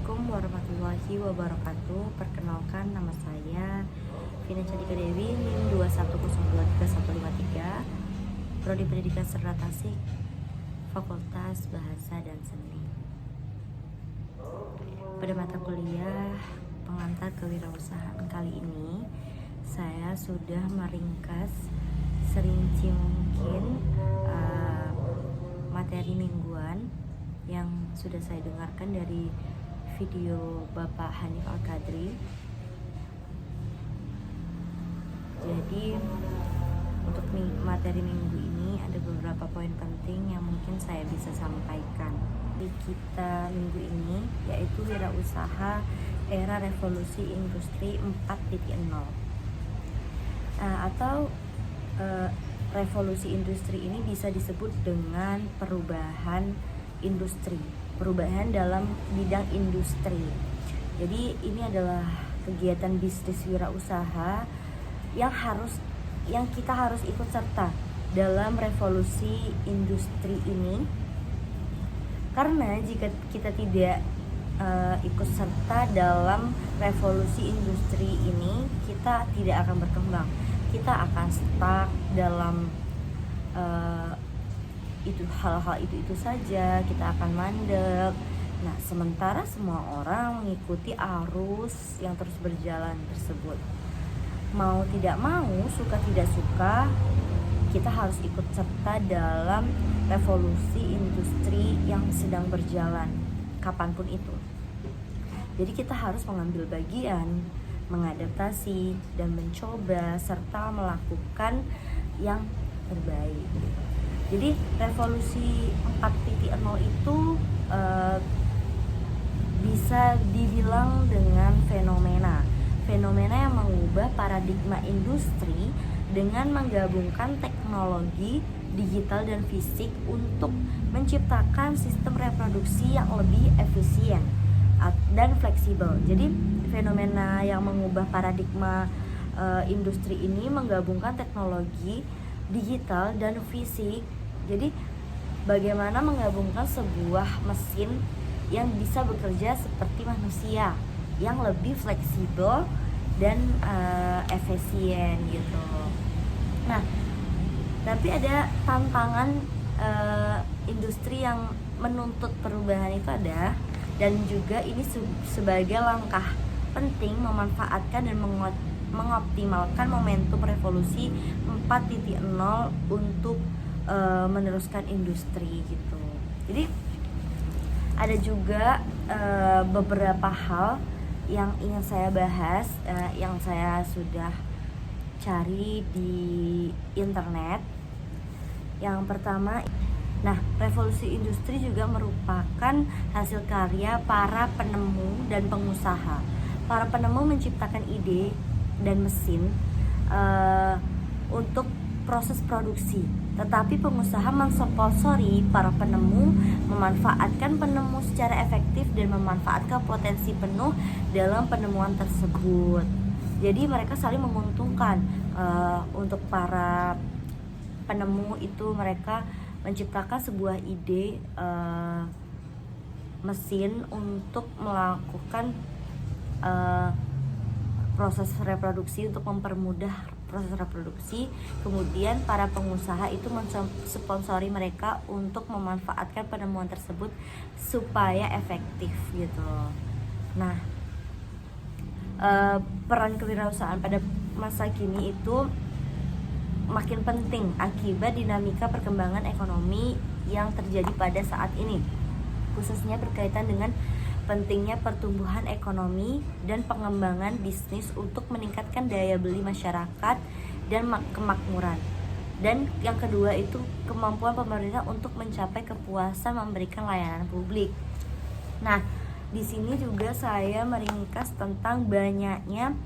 Assalamualaikum warahmatullahi wabarakatuh. Perkenalkan, nama saya Vina Candika Dewi, NIM 210231153, Prodi Pendidikan Serta Tasik, Fakultas Bahasa dan Seni. Pada mata kuliah pengantar kewirausahaan kali ini, saya sudah meringkas serinci mungkin materi mingguan yang sudah saya dengarkan dari video Bapak Hanif Al-Qadri. Jadi untuk materi minggu ini ada beberapa poin penting yang mungkin saya bisa sampaikan di kita minggu ini, yaitu wirausaha era revolusi industri 4.0 atau revolusi industri ini bisa disebut dengan perubahan dalam bidang industri. Jadi ini adalah kegiatan bisnis wirausaha yang kita harus ikut serta dalam revolusi industri ini. Karena jika kita tidak ikut serta dalam revolusi industri ini, kita tidak akan berkembang. Kita akan stuck dalam hal-hal itu saja, kita akan mandek. Nah, sementara semua orang mengikuti arus yang terus berjalan tersebut. Mau tidak mau, suka tidak suka, kita harus ikut serta dalam revolusi industri yang sedang berjalan, kapanpun itu. Jadi kita harus mengambil bagian, mengadaptasi, dan mencoba serta melakukan yang terbaik. Jadi revolusi 4.0 itu bisa dibilang dengan fenomena yang mengubah paradigma industri dengan menggabungkan teknologi digital dan fisik untuk menciptakan sistem reproduksi yang lebih efisien dan fleksibel. Jadi fenomena yang mengubah paradigma industri ini menggabungkan teknologi digital dan fisik. Jadi bagaimana menggabungkan sebuah mesin yang bisa bekerja seperti manusia, yang lebih fleksibel dan efisien gitu. Nah, tapi ada tantangan industri yang menuntut perubahan itu ada, dan juga ini sebagai langkah penting memanfaatkan dan mengoptimalkan momentum revolusi 4.0 untuk meneruskan industri gitu. Jadi ada juga beberapa hal yang ingin saya bahas, yang saya sudah cari di internet. Yang pertama, revolusi industri juga merupakan hasil karya para penemu dan pengusaha. Para penemu menciptakan ide dan mesin untuk proses produksi, tetapi pengusaha mensponsori para penemu, memanfaatkan penemu secara efektif dan memanfaatkan potensi penuh dalam penemuan tersebut. Jadi mereka saling menguntungkan. Untuk para penemu itu, mereka menciptakan sebuah ide mesin untuk melakukan proses reproduksi, untuk mempermudah proses reproduksi. Kemudian para pengusaha itu mensponsori mereka untuk memanfaatkan penemuan tersebut supaya efektif gitu. Nah, peran kewirausahaan pada masa kini itu makin penting akibat dinamika perkembangan ekonomi yang terjadi pada saat ini, khususnya berkaitan dengan pentingnya pertumbuhan ekonomi dan pengembangan bisnis untuk meningkatkan daya beli masyarakat dan kemakmuran. Dan yang kedua itu kemampuan pemerintah untuk mencapai kepuasan memberikan layanan publik. Nah, di sini juga saya meringkas tentang banyaknya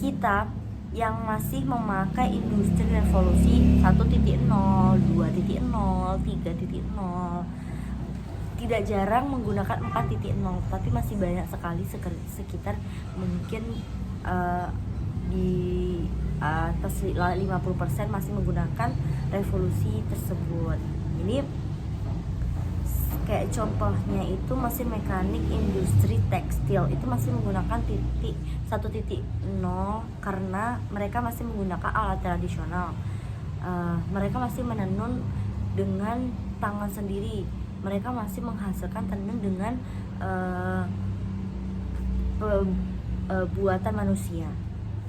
kita yang masih memakai industri revolusi 1.0, 2.0, 3.0. Tidak jarang menggunakan 4.0, tapi masih banyak sekali, sekitar mungkin di atas 50% masih menggunakan revolusi tersebut. Ini Kayak contohnya itu mesin mekanik industri tekstil itu masih menggunakan 1.0 karena mereka masih menggunakan alat tradisional. Mereka masih menenun dengan tangan sendiri, mereka masih menghasilkan tenun dengan buatan manusia.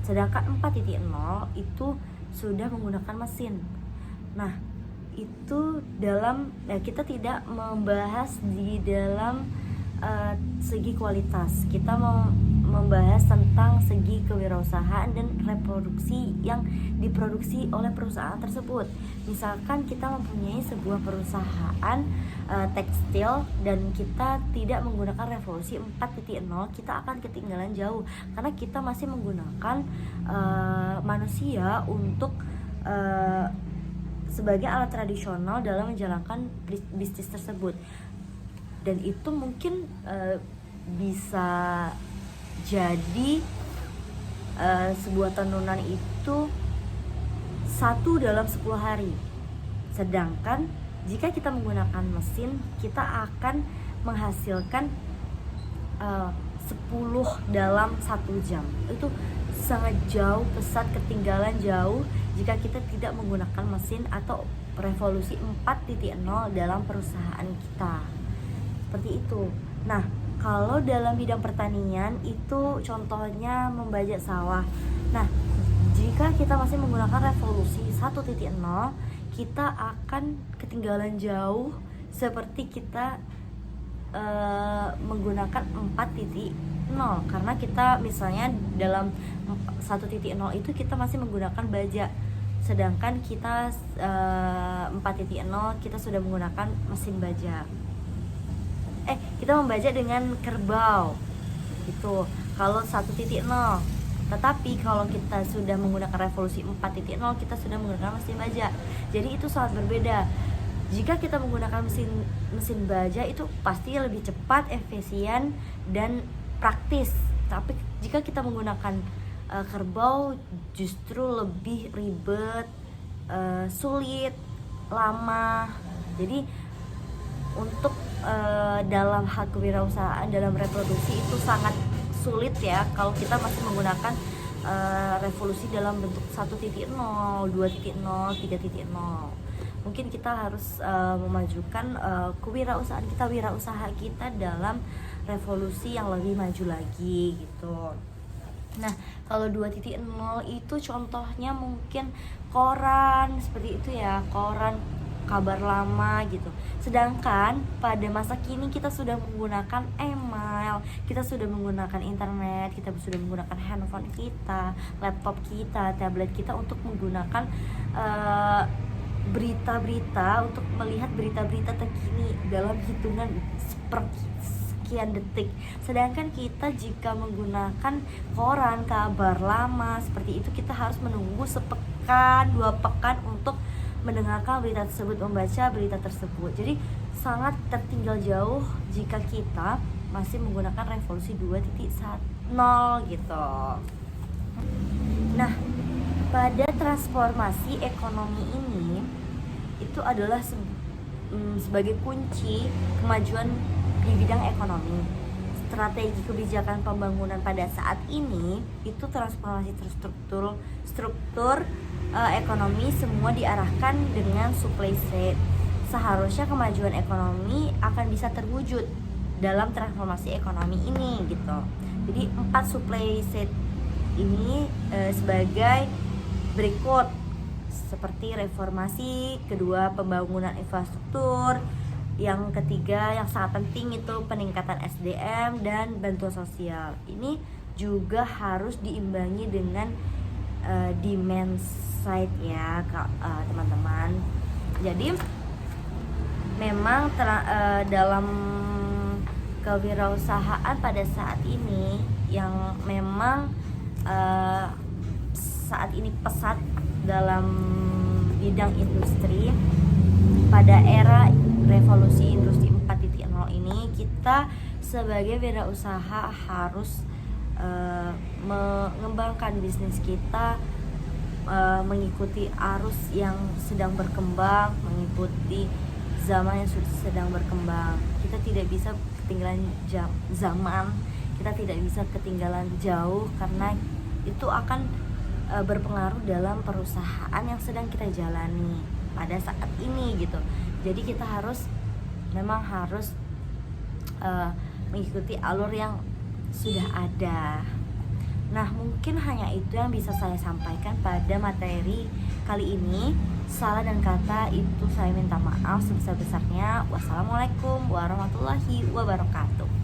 Sedangkan 4.0 itu sudah menggunakan mesin. Nah, itu kita tidak membahas di dalam segi kualitas. Kita membahas tentang segi kewirausahaan dan reproduksi yang diproduksi oleh perusahaan tersebut. Misalkan kita mempunyai sebuah perusahaan tekstil dan kita tidak menggunakan revolusi 4.0, kita akan ketinggalan jauh karena kita masih menggunakan manusia untuk sebagai alat tradisional dalam menjalankan bisnis tersebut. Dan itu mungkin bisa jadi sebuah tenunan itu 1 dalam 10 hari. Sedangkan jika kita menggunakan mesin, kita akan menghasilkan 10 dalam 1 jam. Itu sangat jauh, pesat, ketinggalan jauh jika kita tidak menggunakan mesin atau revolusi 4.0 dalam perusahaan kita. Seperti itu. Nah, kalau dalam bidang pertanian itu contohnya membajak sawah. Nah, jika kita masih menggunakan revolusi 1.0, kita akan ketinggalan jauh seperti kita menggunakan 4.0 karena kita misalnya dalam 1.0 itu kita masih menggunakan baja, sedangkan kita 4.0 kita sudah menggunakan mesin baja. Kita membaja dengan kerbau gitu kalau 1.0. Tetapi kalau kita sudah menggunakan revolusi 4.0, kita sudah menggunakan mesin baja. Jadi itu sangat berbeda. Jika kita menggunakan mesin baja itu pasti lebih cepat, efisien dan praktis. Tapi jika kita menggunakan kerbau justru lebih ribet, sulit, lama. Jadi untuk dalam hal kewirausahaan, dalam reproduksi itu sangat sulit ya kalau kita masih menggunakan revolusi dalam bentuk 1.0, 2.0, 3.0. Mungkin kita harus memajukan kewirausahaan kita, wirausaha kita dalam revolusi yang lebih maju lagi gitu. Nah, kalau 2.0 itu contohnya mungkin koran seperti itu ya, koran kabar lama gitu. Sedangkan pada masa kini kita sudah menggunakan email, kita sudah menggunakan internet, kita sudah menggunakan handphone kita, laptop kita, tablet kita untuk menggunakan berita-berita, untuk melihat berita-berita terkini dalam hitungan sekian detik. Sedangkan kita jika menggunakan koran kabar lama seperti itu, kita harus menunggu sepekan, 2 pekan untuk mendengarkan berita tersebut, membaca berita tersebut. Jadi sangat tertinggal jauh jika kita masih menggunakan revolusi 2.0 gitu. Nah, pada transformasi ekonomi ini itu adalah sebagai kunci kemajuan di bidang ekonomi. Strategi kebijakan pembangunan pada saat ini itu transformasi struktur ekonomi semua diarahkan dengan supply side. Seharusnya kemajuan ekonomi akan bisa terwujud dalam transformasi ekonomi ini gitu. Jadi 4 supply side ini sebagai berikut, seperti reformasi, kedua pembangunan infrastruktur, yang ketiga yang sangat penting itu peningkatan SDM dan bantuan sosial. Ini juga harus diimbangi dengan demand side ya teman-teman. Jadi memang dalam kewirausahaan pada saat ini yang memang saat ini pesat dalam bidang industri, pada era revolusi industri 4.0 ini kita sebagai wirausaha harus mengembangkan bisnis kita, mengikuti arus yang sedang berkembang, mengikuti zaman yang sedang berkembang. Kita tidak bisa ketinggalan zaman, kita tidak bisa ketinggalan jauh, karena itu akan berpengaruh dalam perusahaan yang sedang kita jalani pada saat ini gitu. Jadi kita memang harus mengikuti alur yang sudah ada. Nah, mungkin hanya itu yang bisa saya sampaikan pada materi kali ini. Salah dan kata itu saya minta maaf sebesar-besarnya. Wassalamualaikum warahmatullahi wabarakatuh.